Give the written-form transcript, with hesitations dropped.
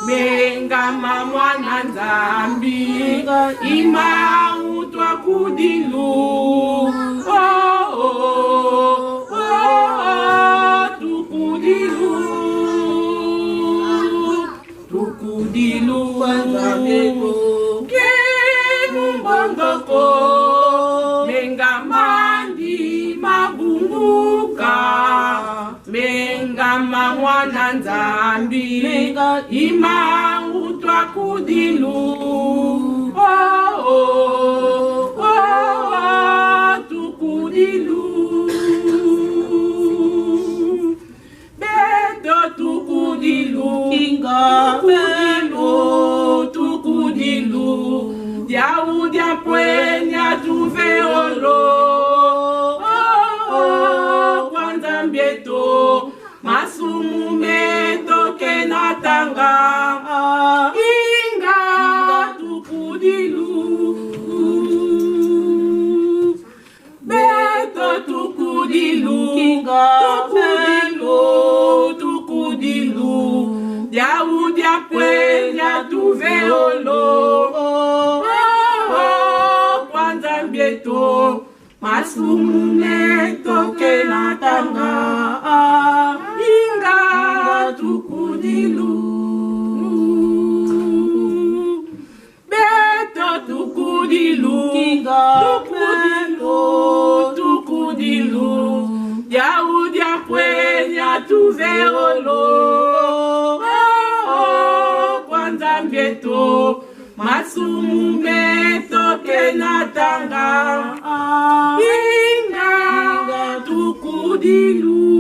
Mengama mwana Nzambi imau twa kudilu tukudilu ke mumbondoko mengamandi mabunguka mengama mwana Nzambi imau twa kudilu tukudilu beto tukudilu kinga tukudilu diaudia pwenya tuveolo kwanza mbieto masumu meto kenatanga inga tukudilu beto tukudilu kinga tukudilu diaudia pwenya tuveolo kwanza mbieto masumu meto kenatanga inga tukudilu beto tukudilu tukudilu diaudia pwenya tuveolo kwanza mbieto masumu meto kenatanga inga tukudilu